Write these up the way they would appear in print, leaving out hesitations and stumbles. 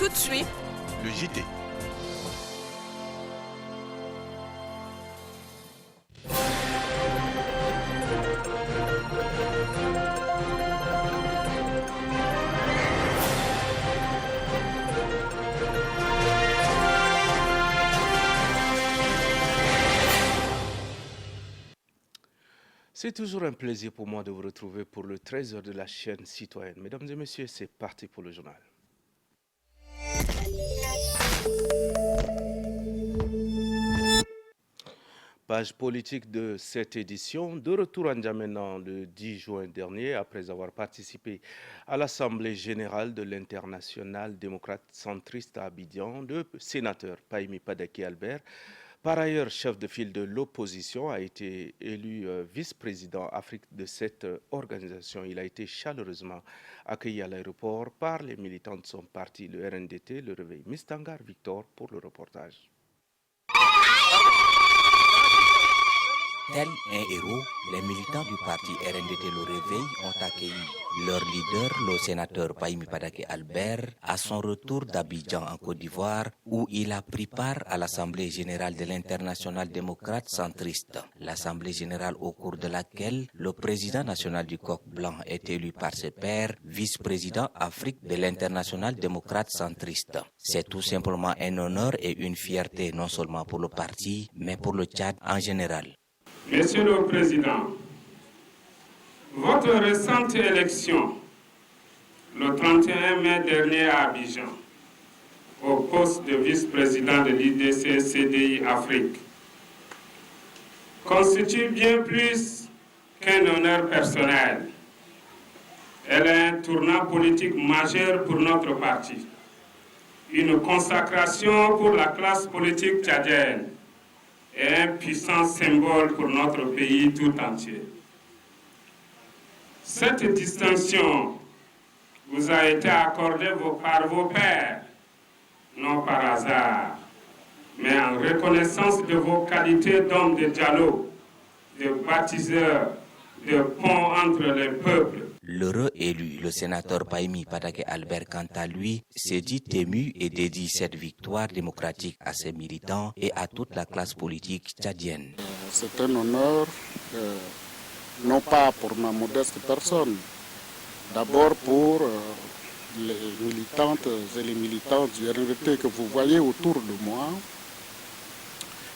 Tout de suite, le JT. C'est toujours un plaisir pour moi de vous retrouver pour le 13h de la chaîne citoyenne. Mesdames et messieurs, c'est parti pour le journal. Page politique de cette édition, de retour en N'Djamena le 10 juin dernier, après avoir participé à l'Assemblée générale de l'Internationale démocrate centriste à Abidjan, le sénateur Pahimi Padaki Albert, par ailleurs chef de file de l'opposition, a été élu vice-président Afrique de cette organisation. Il a été chaleureusement accueilli à l'aéroport par les militants de son parti, le RNDT, le Réveil. Mistangar Victor pour le reportage. Tel un héros, les militants du parti RNDT Le Réveil ont accueilli leur leader, le sénateur Pahimi Padaki Albert, à son retour d'Abidjan en Côte d'Ivoire, où il a pris part à l'Assemblée générale de l'Internationale démocrate centriste. L'Assemblée générale au cours de laquelle le président national du Coq Blanc est élu par ses pairs, vice-président Afrique de l'Internationale démocrate centriste. C'est tout simplement un honneur et une fierté non seulement pour le parti, mais pour le Tchad en général. Monsieur le Président, votre récente élection, le 31 mai dernier à Abidjan, au poste de vice-président de l'IDC-CDI Afrique, constitue bien plus qu'un honneur personnel. Elle est un tournant politique majeur pour notre parti, une consacration pour la classe politique tchadienne, et un puissant symbole pour notre pays tout entier. Cette distinction vous a été accordée par vos pairs, non par hasard, mais en reconnaissance de vos qualités d'homme de dialogue, de bâtisseur, de pont entre les peuples. L'heureux élu, le sénateur Pahimi Padaki Albert, quant à lui, s'est dit ému et dédie cette victoire démocratique à ses militants et à toute la classe politique tchadienne. C'est un honneur, non pas pour ma modeste personne, d'abord pour les militantes et les militants du RNDT que vous voyez autour de moi.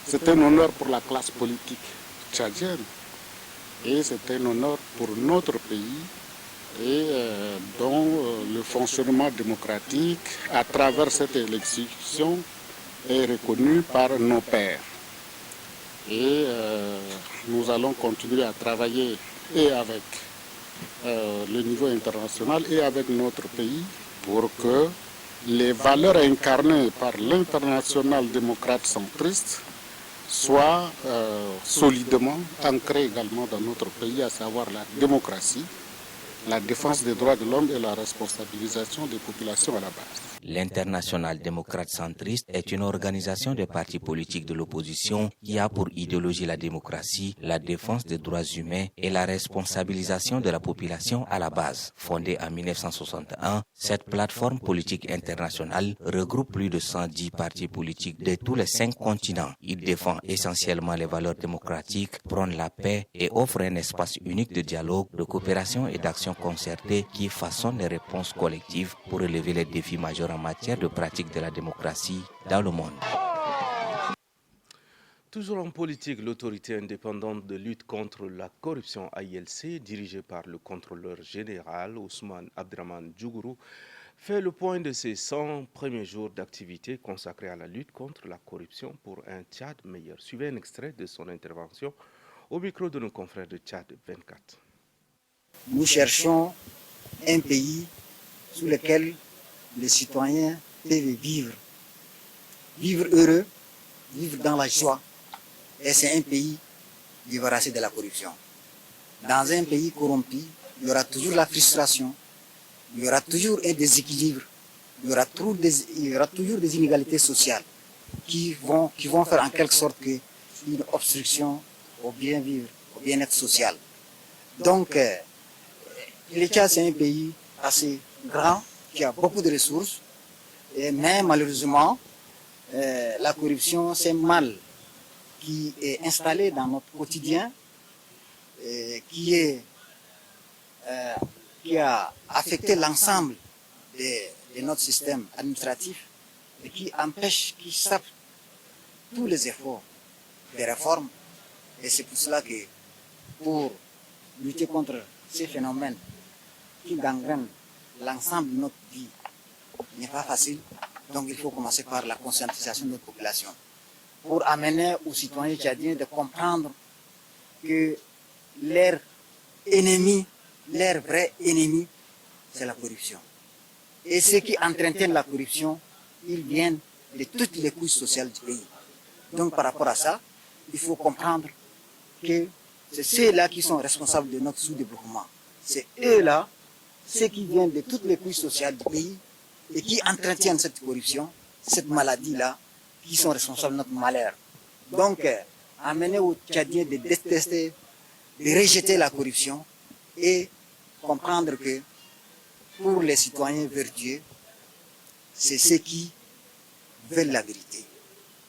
C'est un honneur pour la classe politique tchadienne et c'est un honneur pour notre pays et dont le fonctionnement démocratique à travers cette élection est reconnu par nos pairs. Et nous allons continuer à travailler et avec le niveau international et avec notre pays pour que les valeurs incarnées par l'international démocrate centriste soient solidement ancrées également dans notre pays, à savoir la démocratie, la défense des droits de l'homme et la responsabilisation des populations à la base. L'Internationale démocrate centriste est une organisation de partis politiques de l'opposition qui a pour idéologie la démocratie, la défense des droits humains et la responsabilisation de la population à la base. Fondée en 1961, cette plateforme politique internationale regroupe plus de 110 partis politiques de tous les 5 continents. Il défend essentiellement les valeurs démocratiques, prône la paix et offre un espace unique de dialogue, de coopération et d'action concertée qui façonne les réponses collectives pour relever les défis majeurs en matière de pratique de la démocratie dans le monde. Toujours en politique, l'autorité indépendante de lutte contre la corruption AILC, dirigée par le contrôleur général Ousmane Abdraman Djougourou, fait le point de ses 100 premiers jours d'activité consacrés à la lutte contre la corruption pour un Tchad meilleur. Suivez un extrait de son intervention au micro de nos confrères de Tchad 24. Nous cherchons un pays sous lequel les citoyens peuvent vivre heureux, vivre dans la joie. Et c'est un pays débarrassé de la corruption. Dans un pays corrompu, il y aura toujours la frustration, il y aura toujours un déséquilibre, il y aura toujours des inégalités sociales qui vont faire en quelque sorte une obstruction au bien vivre, au bien-être social. Donc, le Tchad, c'est un pays assez grand, qui a beaucoup de ressources, Mais malheureusement, la corruption, c'est un mal qui est installé dans notre quotidien, qui a affecté l'ensemble de notre système administratif et qui empêche, qui sape tous les efforts de réforme. Et c'est pour cela que pour lutter contre ces phénomènes qui gangrènent l'ensemble de notre vie n'est pas facile. Donc il faut commencer par la conscientisation de notre population pour amener aux citoyens tchadiens de comprendre que leur ennemi, leur vrai ennemi, c'est la corruption. Et ceux qui entretiennent la corruption, ils viennent de toutes les couches sociales du pays. Donc par rapport à ça, il faut comprendre que c'est ceux-là qui sont responsables de notre sous-développement. C'est eux-là, ceux qui viennent de toutes les couches sociales du pays et qui entretiennent cette corruption, cette maladie-là, qui sont responsables de notre malheur. Donc, amener aux Tchadiens de détester, de rejeter la corruption et comprendre que pour les citoyens vertueux, c'est ceux qui veulent la vérité.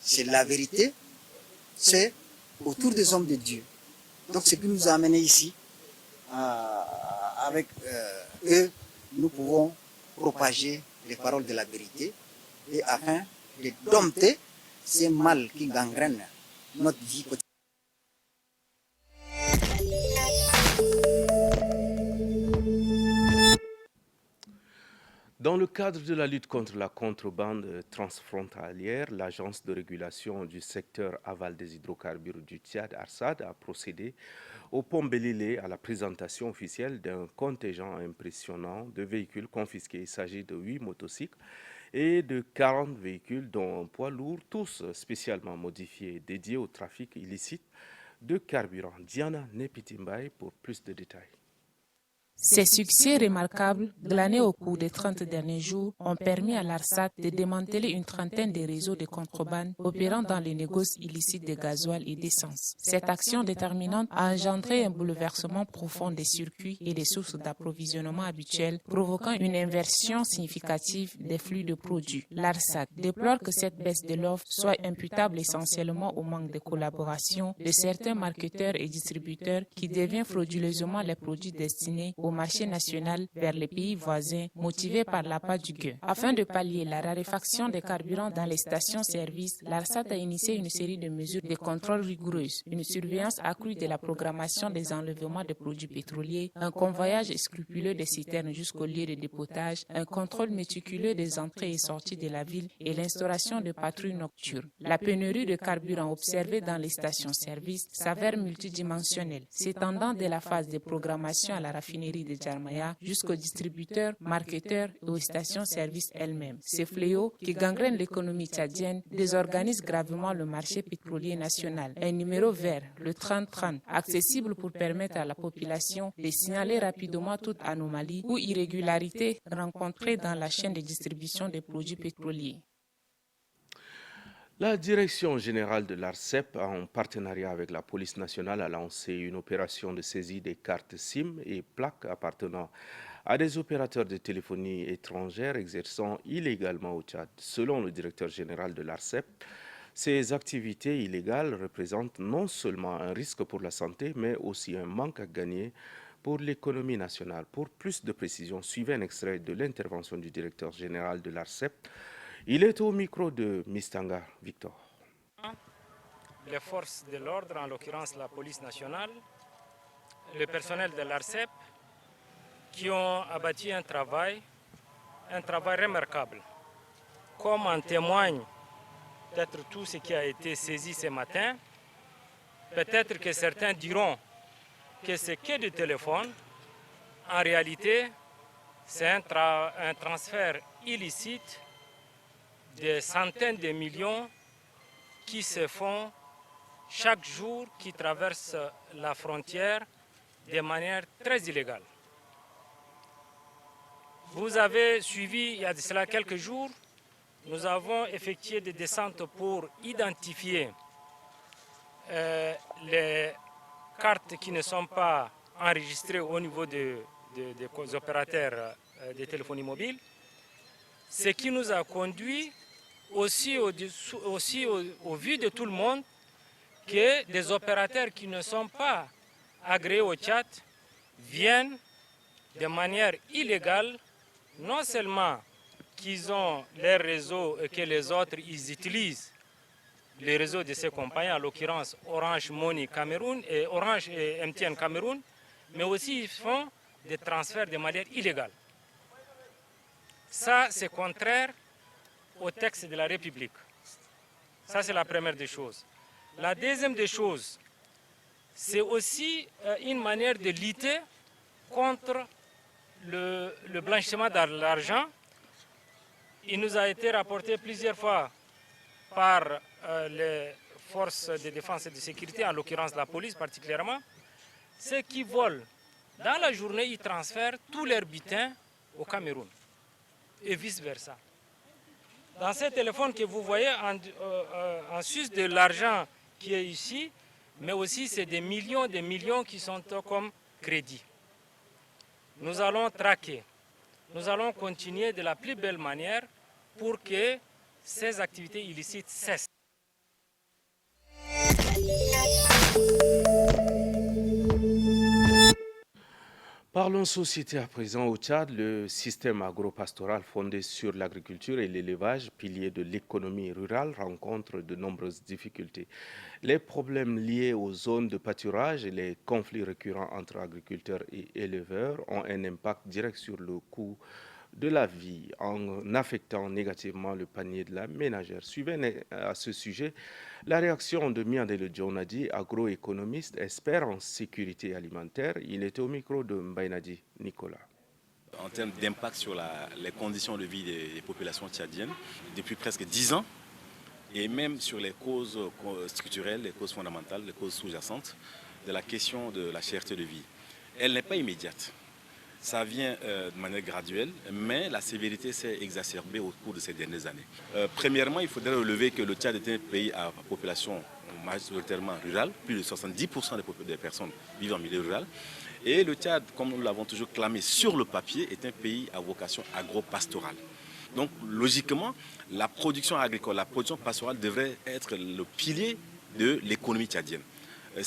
C'est la vérité, c'est autour des hommes de Dieu. Donc, ce qui nous a amenés ici, avec eux, nous pouvons propager les paroles de la vérité et afin de dompter ces mal qui gangrènent notre vie quotidienne. Dans le cadre de la lutte contre la contrebande transfrontalière, l'Agence de régulation du secteur aval des hydrocarbures du Tchad, ARSAD, a procédé au pont Bélilé à la présentation officielle d'un contingent impressionnant de véhicules confisqués. Il s'agit de 8 motocycles et de 40 véhicules, dont un poids lourd, tous spécialement modifiés, dédiés au trafic illicite de carburant. Diana Nepitimbaye pour plus de détails. Ces succès remarquables, glanés au cours des 30 derniers jours, ont permis à l'ARSAT de démanteler une trentaine de réseaux de contrebande opérant dans les négoces illicites de gasoil et d'essence. Cette action déterminante a engendré un bouleversement profond des circuits et des sources d'approvisionnement habituelles, provoquant une inversion significative des flux de produits. L'ARSAT déplore que cette baisse de l'offre soit imputable essentiellement au manque de collaboration de certains marketeurs et distributeurs qui déviennent frauduleusement les produits destinés au marché national vers les pays voisins, motivés par l'appât du gain. Afin de pallier la raréfaction des carburants dans les stations-service, l'ARSAT a initié une série de mesures de contrôle rigoureuses, une surveillance accrue de la programmation des enlèvements de produits pétroliers, un convoyage scrupuleux des citernes jusqu'au lieu de dépotage, un contrôle méticuleux des entrées et sorties de la ville et l'instauration de patrouilles nocturnes. La pénurie de carburant observée dans les stations-service s'avère multidimensionnelle, s'étendant de la phase de programmation à la raffinerie de Djarmaya jusqu'aux distributeurs, marketeurs et aux stations-service elles-mêmes. Ces fléaux qui gangrènent l'économie tchadienne désorganisent gravement le marché pétrolier national. Un numéro vert, le 3030, accessible pour permettre à la population de signaler rapidement toute anomalie ou irrégularité rencontrée dans la chaîne de distribution des produits pétroliers. La Direction générale de l'ARCEP, en partenariat avec la police nationale, a lancé une opération de saisie des cartes SIM et plaques appartenant à des opérateurs de téléphonie étrangères exerçant illégalement au Tchad. Selon le directeur général de l'ARCEP, ces activités illégales représentent non seulement un risque pour la santé, mais aussi un manque à gagner pour l'économie nationale. Pour plus de précisions, suivez un extrait de l'intervention du directeur général de l'ARCEP. Il est au micro de Mistanga Victor. Les forces de l'ordre, en l'occurrence la police nationale, le personnel de l'ARCEP, qui ont abattu un travail remarquable. Comme en témoigne peut-être tout ce qui a été saisi ce matin, peut-être que certains diront que c'est que du téléphone. En réalité, c'est un transfert illicite des centaines de millions qui se font chaque jour, qui traversent la frontière de manière très illégale. Vous avez suivi, il y a de cela quelques jours, nous avons effectué des descentes pour identifier les cartes qui ne sont pas enregistrées au niveau des opérateurs de téléphonie mobile. ce qui nous a conduit aussi au vu de tout le monde que des opérateurs qui ne sont pas agréés au Tchad viennent de manière illégale, non seulement qu'ils ont les réseaux et que les autres ils utilisent les réseaux de ces compagnies, en l'occurrence Orange Money Cameroun et Orange et MTN Cameroun, mais aussi ils font des transferts de manière illégale. Ça, c'est contraire au texte de la République. Ça, c'est la première des choses. La deuxième des choses, c'est aussi une manière de lutter contre le blanchiment de l'argent. Il nous a été rapporté plusieurs fois par les forces de défense et de sécurité, en l'occurrence la police particulièrement, ceux qui volent. Dans la journée, ils transfèrent tous leurs butins au Cameroun et vice-versa. Dans ces téléphones que vous voyez, en sus de l'argent qui est ici, mais aussi c'est des millions qui sont comme crédits. Nous allons traquer, nous allons continuer de la plus belle manière pour que ces activités illicites cessent. Parlons société à présent. Au Tchad, le système agropastoral fondé sur l'agriculture et l'élevage, pilier de l'économie rurale, rencontre de nombreuses difficultés. Les problèmes liés aux zones de pâturage et les conflits récurrents entre agriculteurs et éleveurs ont un impact direct sur le coût de la vie en affectant négativement le panier de la ménagère. Suivez à ce sujet la réaction de Miandele Djonadi, agroéconomiste, expert en sécurité alimentaire. Il était au micro de Mbainadi Nicolas. En termes d'impact sur les conditions de vie des populations tchadiennes, depuis presque 10 ans, et même sur les causes structurelles, les causes fondamentales, les causes sous-jacentes de la question de la cherté de vie. Elle n'est pas immédiate. Ça vient de manière graduelle, mais la sévérité s'est exacerbée au cours de ces dernières années. Premièrement, il faudrait relever que le Tchad est un pays à population majoritairement rurale. Plus de 70% des personnes vivent en milieu rural. Et le Tchad, comme nous l'avons toujours clamé sur le papier, est un pays à vocation agro-pastorale. Donc, logiquement, la production agricole, la production pastorale devrait être le pilier de l'économie tchadienne.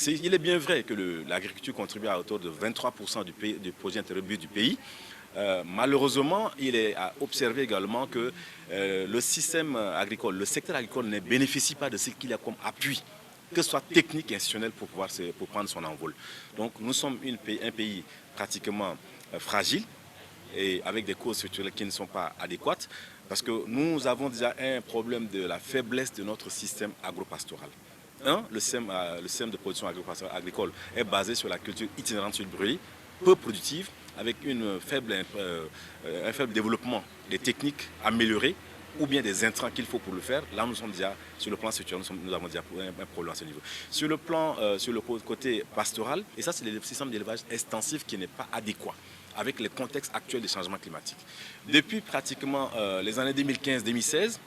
Il est bien vrai que l'agriculture contribue à hauteur de 23% du projet intérieur brut du pays. Malheureusement, il est à observer également que le système agricole, le secteur agricole ne bénéficie pas de ce qu'il y a comme appui, que ce soit technique et institutionnel pour prendre son envol. Donc nous sommes un pays pratiquement fragile et avec des causes structurelles qui ne sont pas adéquates parce que nous avons déjà un problème de la faiblesse de notre système agropastoral. Le système de production agricole est basé sur la culture itinérante sur le brûlis, peu productive, avec un faible développement des techniques améliorées ou bien des intrants qu'il faut pour le faire. Là, nous sommes déjà, sur le plan structurel, nous avons déjà un problème à ce niveau. Sur le côté pastoral, et ça c'est le système d'élevage extensif qui n'est pas adéquat avec les contextes actuels des changements climatiques. Depuis pratiquement les années 2015-2016,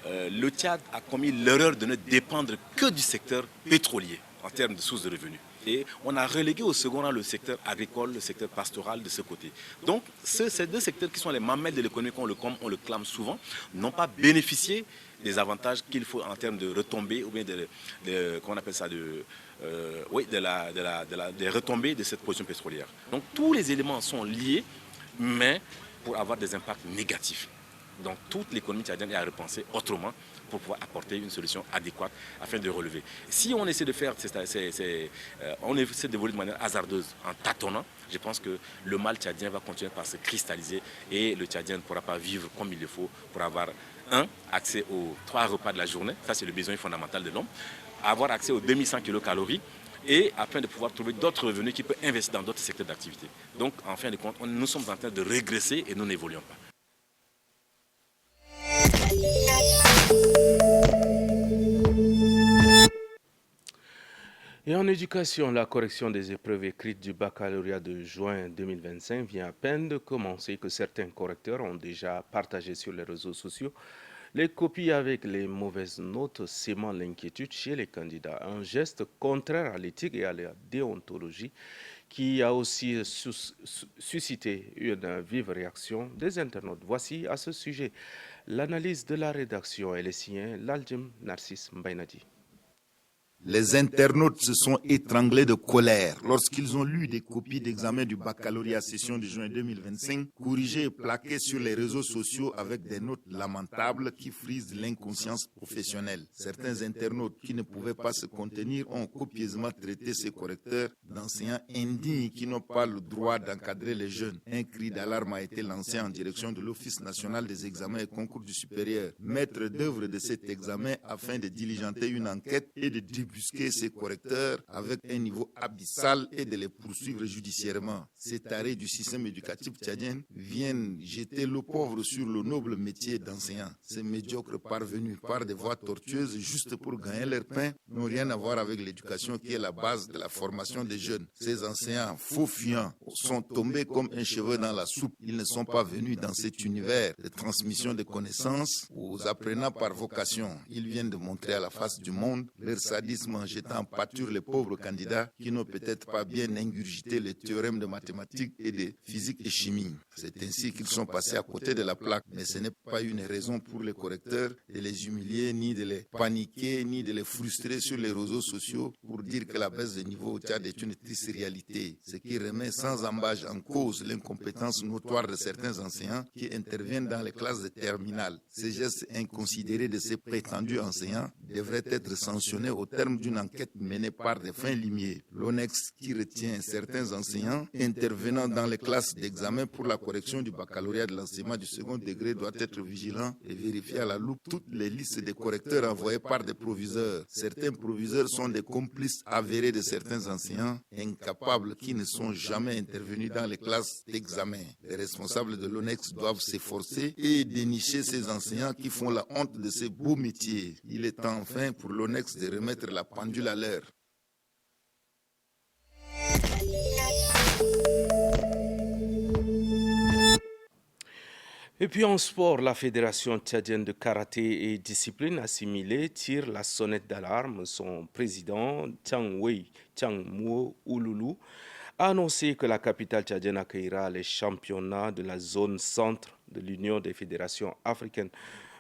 le Tchad a commis l'erreur de ne dépendre que du secteur pétrolier en termes de sources de revenus. Et on a relégué au second rang le secteur agricole, le secteur pastoral de ce côté. Donc ces deux secteurs qui sont les mamelles de l'économie, comme on le clame souvent, n'ont pas bénéficié des avantages qu'il faut en termes de retombées ou bien des retombées de cette production pétrolière. Donc tous les éléments sont liés, mais pour avoir des impacts négatifs. Donc toute l'économie tchadienne est à repenser autrement pour pouvoir apporter une solution adéquate afin de relever. Si on essaie de faire, on essaie d'évoluer de manière hasardeuse, en tâtonnant, je pense que le mal tchadien va continuer par se cristalliser et le Tchadien ne pourra pas vivre comme il le faut pour avoir accès aux 3 repas de la journée, ça c'est le besoin fondamental de l'homme, avoir accès aux 2100 kilocalories et afin de pouvoir trouver d'autres revenus qui peuvent investir dans d'autres secteurs d'activité. Donc en fin de compte, nous sommes en train de régresser et nous n'évoluons pas. Et en éducation, la correction des épreuves écrites du baccalauréat de juin 2025 vient à peine de commencer que certains correcteurs ont déjà partagé sur les réseaux sociaux les copies avec les mauvaises notes, sémant l'inquiétude chez les candidats. Un geste contraire à l'éthique et à la déontologie qui a aussi suscité une vive réaction des internautes. Voici à ce sujet l'analyse de la rédaction et les siens, l'Aldjem Narcisse Mbaynadi. Les internautes se sont étranglés de colère lorsqu'ils ont lu des copies d'examen du baccalauréat session de juin 2025, corrigées et plaquées sur les réseaux sociaux avec des notes lamentables qui frisent l'inconscience professionnelle. Certains internautes qui ne pouvaient pas se contenir ont copieusement traité ces correcteurs d'enseignants indignes qui n'ont pas le droit d'encadrer les jeunes. Un cri d'alarme a été lancé en direction de l'Office national des examens et concours du supérieur, maître d'œuvre de cet examen, afin de diligenter une enquête et de débusquer ces correcteurs avec un niveau abyssal et de les poursuivre judiciairement. Cet arrêt du système éducatif tchadien vient jeter l'eau pauvre sur le noble métier d'enseignant. Ces médiocres parvenus par des voies tortueuses juste pour gagner leur pain n'ont rien à voir avec l'éducation qui est la base de la formation des jeunes. Ces enseignants faux-fuyants sont tombés comme un cheveu dans la soupe. Ils ne sont pas venus dans cet univers de transmission de connaissances aux apprenants par vocation. Ils viennent de montrer à la face du monde leur sadisme en jetant en pâture les pauvres candidats qui n'ont peut-être pas bien ingurgité les théorèmes de mathématiques et de physique et chimie. C'est ainsi qu'ils sont passés à côté de la plaque. Mais ce n'est pas une raison pour les correcteurs de les humilier, ni de les paniquer, ni de les frustrer sur les réseaux sociaux pour dire que la baisse de niveau au Tchad est une triste réalité. Ce qui remet sans embâche en cause l'incompétence notoire de certains enseignants qui interviennent dans les classes de terminale. Ces gestes inconsidérés de ces prétendus enseignants devraient être sanctionnés au terme d'une enquête menée par des fins limiers. L'ONEX, qui retient certains enseignants intervenant dans les classes d'examen pour la correction du baccalauréat de l'enseignement du second degré, doit être vigilant et vérifier à la loupe toutes les listes des correcteurs envoyés par des proviseurs. Certains proviseurs sont des complices avérés de certains enseignants incapables qui ne sont jamais intervenus dans les classes d'examen. Les responsables de l'ONEX doivent s'efforcer et dénicher ces enseignants qui font la honte de ces beaux métiers. Il est temps enfin pour l'ONEX de remettre la pendule à l'heure. Et puis en sport, la Fédération tchadienne de karaté et discipline assimilée tire la sonnette d'alarme. Son président, Tchangmo Ouloulou, a annoncé que la capitale tchadienne accueillera les championnats de la zone centre de l'Union des fédérations africaines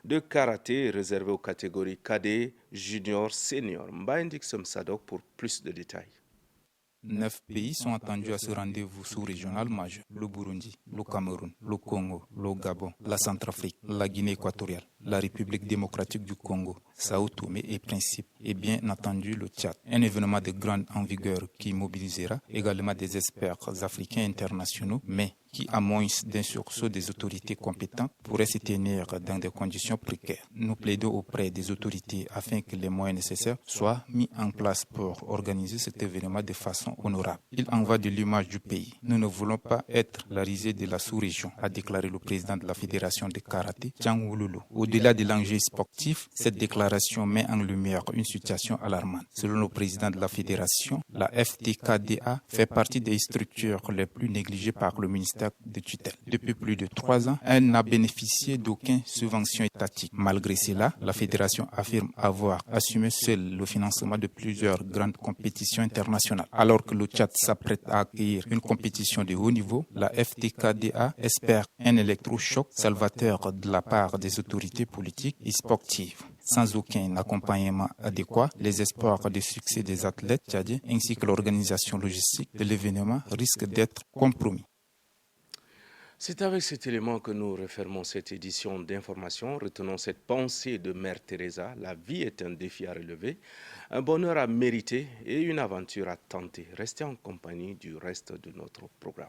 de karaté réservées aux catégories cadet, junior, senior. Mbayendik Sadok pour plus de détails. 9 pays sont attendus à ce rendez-vous sous-régional majeur. Le Burundi, le Cameroun, le Congo, le Gabon, la Centrafrique, la Guinée équatoriale, la République démocratique du Congo, Sao Tomé et Principe et bien entendu le Tchad. Un événement de grande envergure qui mobilisera également des experts africains internationaux, mais qui, à moins d'un sursaut des autorités compétentes, pourrait se tenir dans des conditions précaires. Nous plaidons auprès des autorités afin que les moyens nécessaires soient mis en place pour organiser cet événement de façon honorable. Il en va de l'image du pays. Nous ne voulons pas être la risée de la sous-région, a déclaré le président de la Fédération de karaté, Tchang Ouloulou. Au-delà de l'enjeu sportif, cette déclaration met en lumière une situation alarmante. Selon le président de la Fédération, la FTKDA fait partie des structures les plus négligées par le ministère de tutelle. Depuis plus de 3 ans, elle n'a bénéficié d'aucune subvention étatique. Malgré cela, la Fédération affirme avoir assumé seule le financement de plusieurs grandes compétitions internationales. Alors que le Tchad s'apprête à accueillir une compétition de haut niveau, la FTKDA espère un électrochoc salvateur de la part des autorités politiques et sportives. Sans aucun accompagnement adéquat, les espoirs de succès des athlètes tchadiens ainsi que l'organisation logistique de l'événement risquent d'être compromis. C'est avec cet élément que nous refermons cette édition d'information. Retenons cette pensée de Mère Teresa. La vie est un défi à relever, un bonheur à mériter et une aventure à tenter. Restez en compagnie du reste de notre programme.